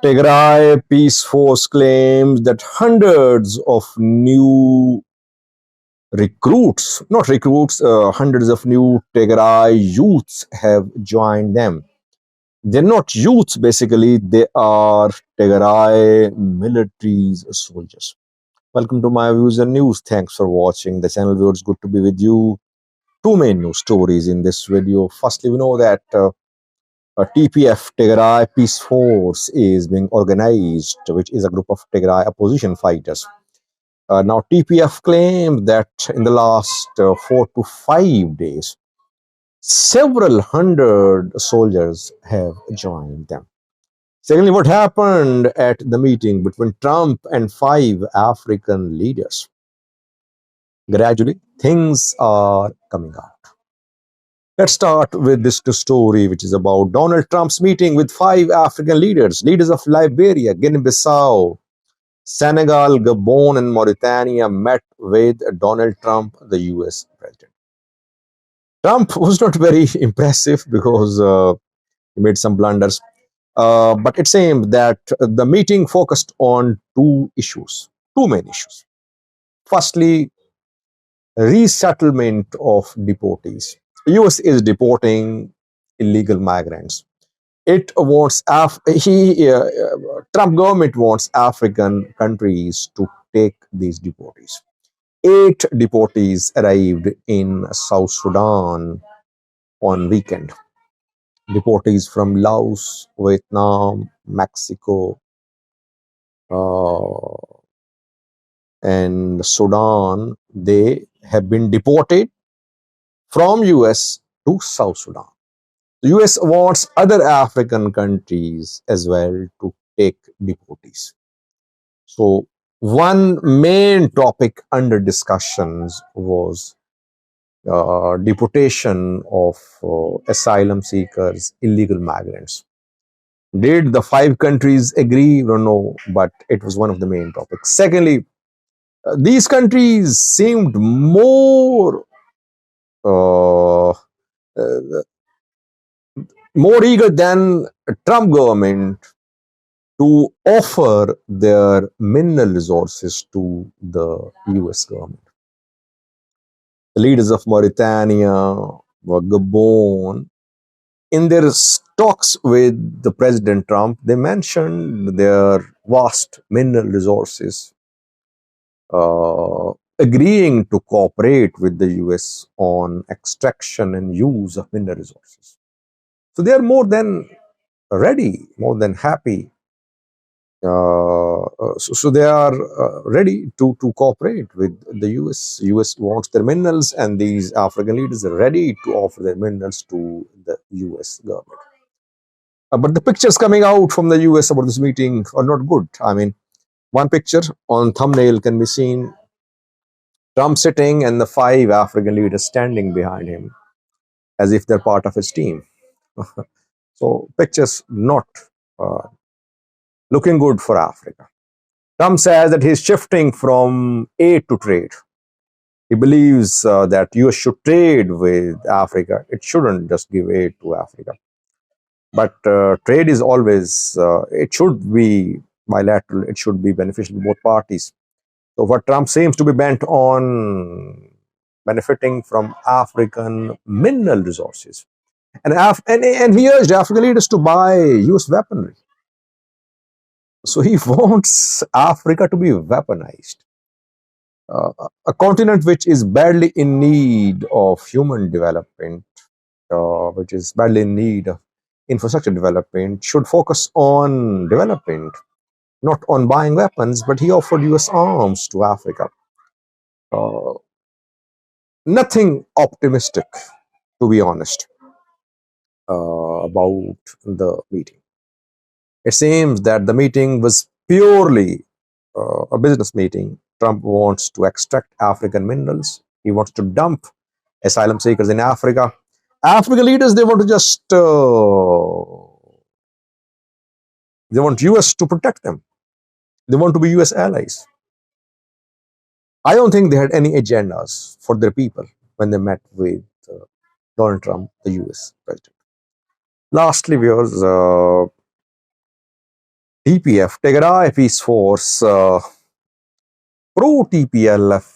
Tigray Peace Force claims that hundreds of new not recruits, hundreds of new Tigray youths have joined them. They're not youths, basically, they are Tigray military soldiers. Welcome to my views and news. Thanks for watching the channel. It's good to be with you. Two main news stories in this video. Firstly, we know that a TPF, Tigray Peace Force, is being organized, which is a group of Tigray opposition fighters. Now, TPF claims that in the last 4 to 5 days, several hundred soldiers have joined them. Secondly, what happened at the meeting between Trump and 5 African leaders? Gradually, things are coming out. Let's start with this story, which is about Donald Trump's meeting with 5 African leaders of Liberia, Guinea-Bissau, Senegal, Gabon, and Mauritania met with Donald Trump, the US president. Trump was not very impressive because he made some blunders. But it seems that the meeting focused on two main issues. Firstly, resettlement of deportees. US is deporting illegal migrants. Trump government wants African countries to take these deportees. 8 deportees arrived in South Sudan on weekend. Deportees from Laos, Vietnam, Mexico, and Sudan, they have been deported from US to South Sudan. The US wants other African countries as well to take deportees. So one main topic under discussions was deportation of asylum seekers, illegal migrants. Did the 5 countries agree? No, but it was one of the main topics. Secondly, these countries seemed more eager than Trump government to offer their mineral resources to the US government. The leaders of Mauritania, Gabon, in their talks with the President Trump, they mentioned their vast mineral resources, agreeing to cooperate with the US on extraction and use of mineral resources. So they are more than ready, more than happy. So they are ready to cooperate with the US. US wants their minerals, and these African leaders are ready to offer their minerals to the US government. But the pictures coming out from the US about this meeting are not good. I mean, one picture on thumbnail can be seen Trump sitting and the 5 African leaders standing behind him as if they're part of his team. So pictures not looking good for Africa. Trump says that he's shifting from aid to trade. He believes that US should trade with Africa. It shouldn't just give aid to Africa. But trade is always, it should be bilateral. It should be beneficial to both parties. So what Trump seems to be bent on benefiting from African mineral resources. And he urged African leaders to buy US weaponry. So he wants Africa to be weaponized. A continent which is badly in need of human development, which is badly in need of infrastructure development, should focus on development, not on buying weapons. But he offered US arms to Africa. Nothing optimistic, to be honest, about the meeting. It seems that the meeting was purely a business meeting. Trump wants to extract African minerals. He wants to dump asylum seekers in Africa. African leaders, they want to just, they want US to protect them. They want to be US allies. I don't think they had any agendas for their people when they met with Donald Trump, the US president. Lastly, viewers, TPF, Tigray Peace Force, pro TPLF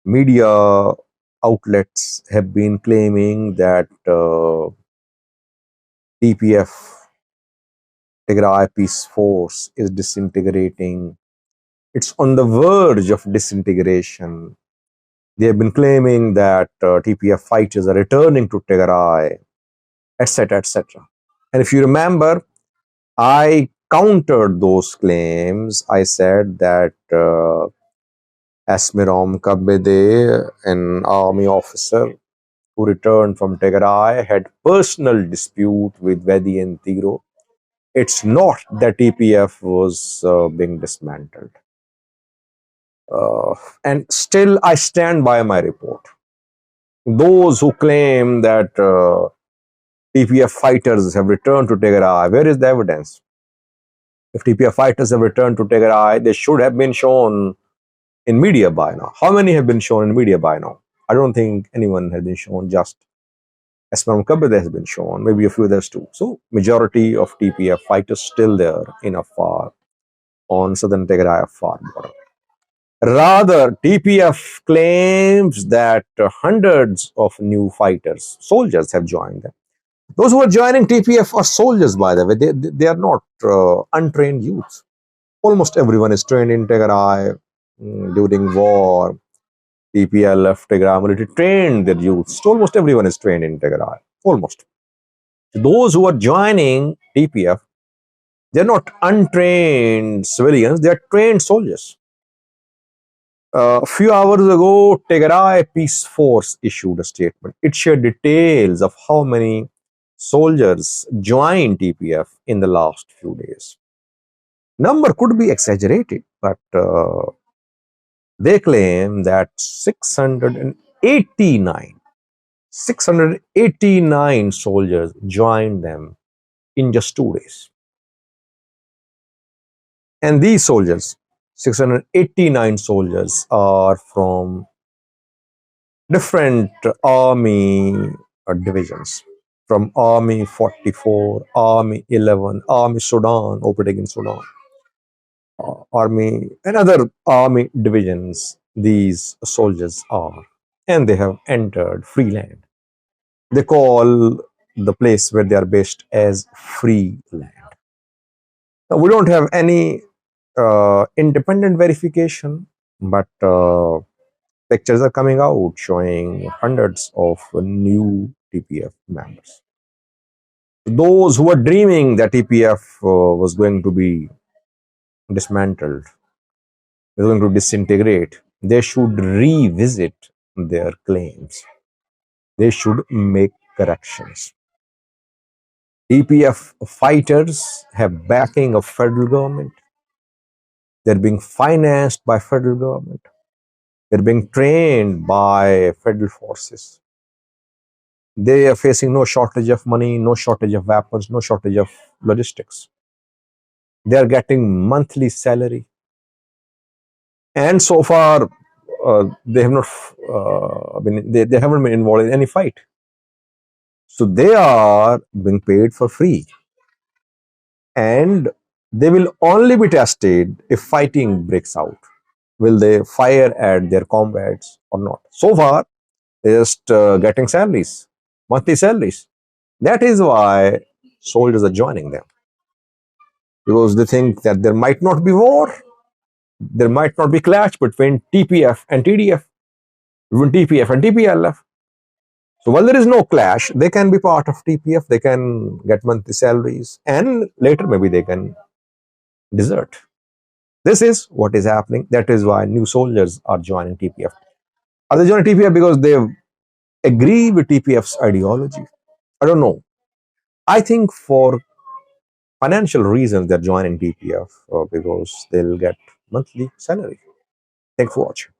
media outlets have been claiming that TPF, Tigray Peace Force, is disintegrating. It's on the verge of disintegration. They have been claiming that TPF fighters are returning to Tigray, etc., etc. And if you remember, I countered those claims. I said that Asmirom Kabede, an army officer who returned from Tigray, had personal dispute with Vedi and Tigro. It's not that TPF was being dismantled. And still, I stand by my report. Those who claim that TPF fighters have returned to Tigray, where is the evidence? If TPF fighters have returned to Tigray, they should have been shown in media by now. How many have been shown in media by now? I don't think anyone has been shown. Just Asmaram Kabir has been shown, maybe a few others too. So majority of TPF fighters still there in Afar, on southern Tigray Afar border. Rather, TPF claims that hundreds of new fighters, soldiers have joined them. Those who are joining TPF are soldiers, by the way. They are not untrained youths. Almost everyone is trained in Tigray during war. TPLF, Tigray military trained their youths. So almost everyone is trained in Tigray. Almost. Those who are joining TPF, they're not untrained civilians, they're trained soldiers. A few hours ago, Tigray Peace Force issued a statement. It shared details of how many soldiers joined TPF in the last few days. Number could be exaggerated, but they claim that 689 soldiers joined them in just 2 days. And these soldiers, 689 soldiers, are from different army divisions, from Army 44, Army 11, Army Sudan, operating in Sudan, Army, and other army divisions. These soldiers are, and they have entered free land. They call the place where they are based as free land. Now, we don't have any independent verification, but pictures are coming out showing hundreds of new TPF members. Those who were dreaming that TPF was going to be dismantled, was going to disintegrate, they should revisit their claims. They should make corrections. TPF fighters have backing of federal government. They're being financed by federal government. They're being trained by federal forces. They are facing no shortage of money, no shortage of weapons, no shortage of logistics. They are getting monthly salary. And so far, they have not they haven't been involved in any fight. So they are being paid for free. And they will only be tested if fighting breaks out. Will they fire at their comrades or not? So far, they're just getting salaries, monthly salaries. That is why soldiers are joining them, because they think that there might not be war, there might not be clash between TPF and TDF, between TPF and TPLF. So while there is no clash, they can be part of TPF, they can get monthly salaries, and later maybe they can desert. This is what is happening. That is why new soldiers are joining TPF. Are they joining TPF because they agree with TPF's ideology? I don't know. I think for financial reasons they're joining TPF because they'll get monthly salary. Thanks for watching.